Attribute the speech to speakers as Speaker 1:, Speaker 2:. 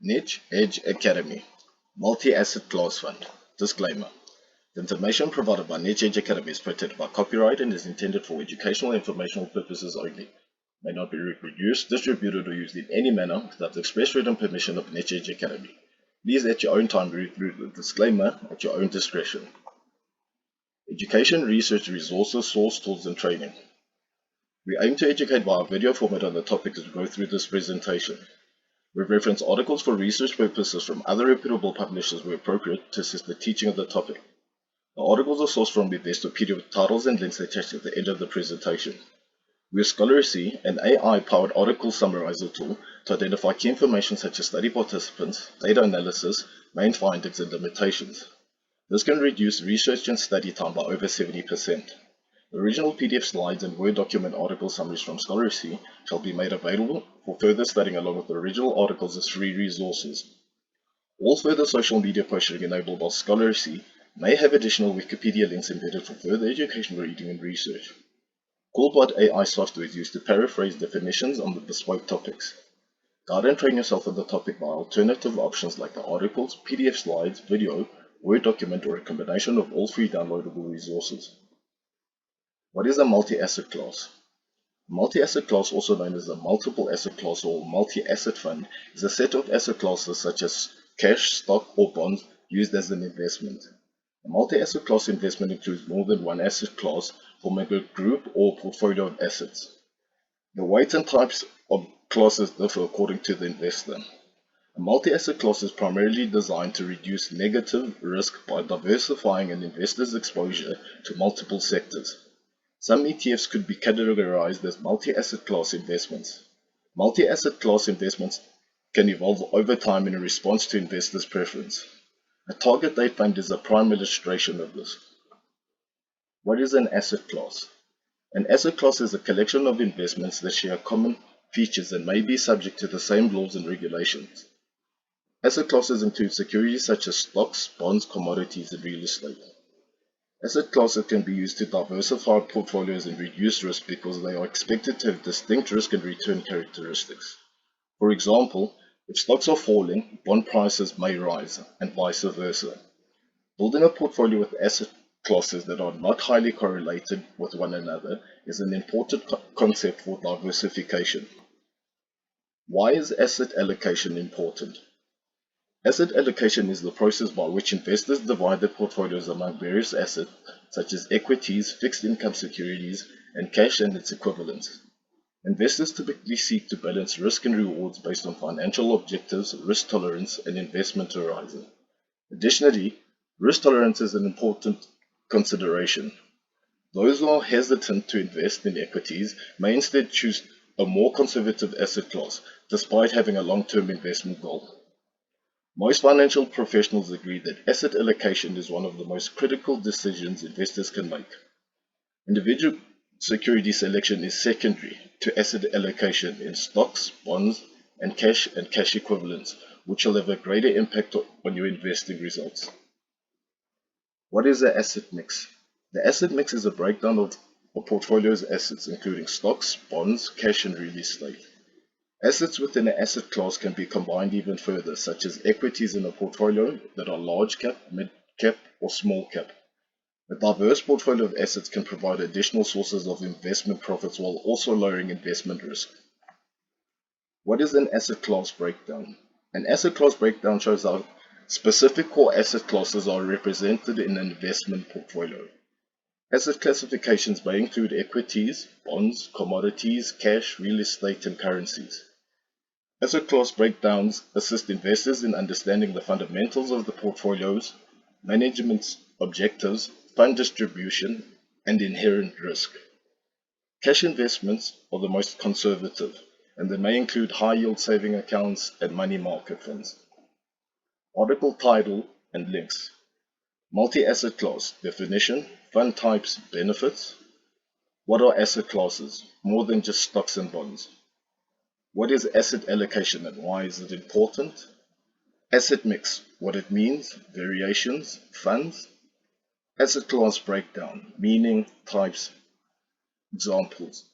Speaker 1: Nichedge Academy, Multi-Asset Class Fund. Disclaimer. The information provided by Nichedge Academy is protected by copyright and is intended for educational and informational purposes only. May not be reproduced, distributed, or used in any manner without the express written permission of Nichedge Academy. Please at your own time read through the disclaimer at your own discretion. Education, research, resources, source, tools, and training. We aim to educate via video format on the topic as we go through this presentation. We reference articles for research purposes from other reputable publishers where appropriate to assist the teaching of the topic. The articles are sourced from the Investopedia with titles and links attached at the end of the presentation. We use Scholarly, an AI-powered article summarizer tool, to identify key information such as study participants, data analysis, main findings, and limitations. This can reduce research and study time by over 70%. The original PDF slides and Word document article summaries from Scholarly shall be made available for further studying along with the original articles as free resources. All further social media posting enabled by Scholarly may have additional Wikipedia links embedded for further educational reading and research. Coolbot AI software is used to paraphrase definitions on the bespoke topics. Guide and train yourself on the topic by alternative options like the articles, PDF slides, video, Word document, or a combination of all free downloadable resources. What is a multi-asset class? A multi-asset class, also known as a multiple asset class or multi-asset fund, is a set of asset classes such as cash, stock, or bonds used as an investment. A multi-asset class investment includes more than one asset class, forming a group or portfolio of assets. The weight and types of classes differ according to the investor. A multi-asset class is primarily designed to reduce negative risk by diversifying an investor's exposure to multiple sectors. Some ETFs could be categorized as multi-asset class investments. Multi-asset class investments can evolve over time in response to investors' preference. A target date fund is a prime illustration of this. What is an asset class? An asset class is a collection of investments that share common features and may be subject to the same laws and regulations. Asset classes include securities such as stocks, bonds, commodities, and real estate. Asset classes can be used to diversify portfolios and reduce risk because they are expected to have distinct risk and return characteristics. For example, if stocks are falling, bond prices may rise, and vice versa. Building a portfolio with asset classes that are not highly correlated with one another is an important concept for diversification. Why is asset allocation important? Asset allocation is the process by which investors divide their portfolios among various assets such as equities, fixed income securities, and cash and its equivalents. Investors typically seek to balance risk and rewards based on financial objectives, risk tolerance, and investment horizon. Additionally, risk tolerance is an important consideration. Those who are hesitant to invest in equities may instead choose a more conservative asset class, despite having a long-term investment goal. Most financial professionals agree that asset allocation is one of the most critical decisions investors can make. Individual security selection is secondary to asset allocation in stocks, bonds, and cash equivalents, which will have a greater impact on your investing results. What is the asset mix? The asset mix is a breakdown of a portfolio's assets, including stocks, bonds, cash, and real estate. Assets within an asset class can be combined even further, such as equities in a portfolio that are large cap, mid cap, or small cap. A diverse portfolio of assets can provide additional sources of investment profits while also lowering investment risk. What is an asset class breakdown? An asset class breakdown shows how specific core asset classes are represented in an investment portfolio. Asset classifications may include equities, bonds, commodities, cash, real estate, and currencies. Asset class breakdowns assist investors in understanding the fundamentals of the portfolios, management's objectives, fund distribution, and inherent risk. Cash investments are the most conservative, and they may include high-yield saving accounts and money market funds. Article title and links. Multi-asset class definition, fund types, benefits. What are asset classes? More than just stocks and bonds. What is asset allocation and why is it important? Asset mix, what it means, variations, funds. Asset class breakdown, meaning, types, examples.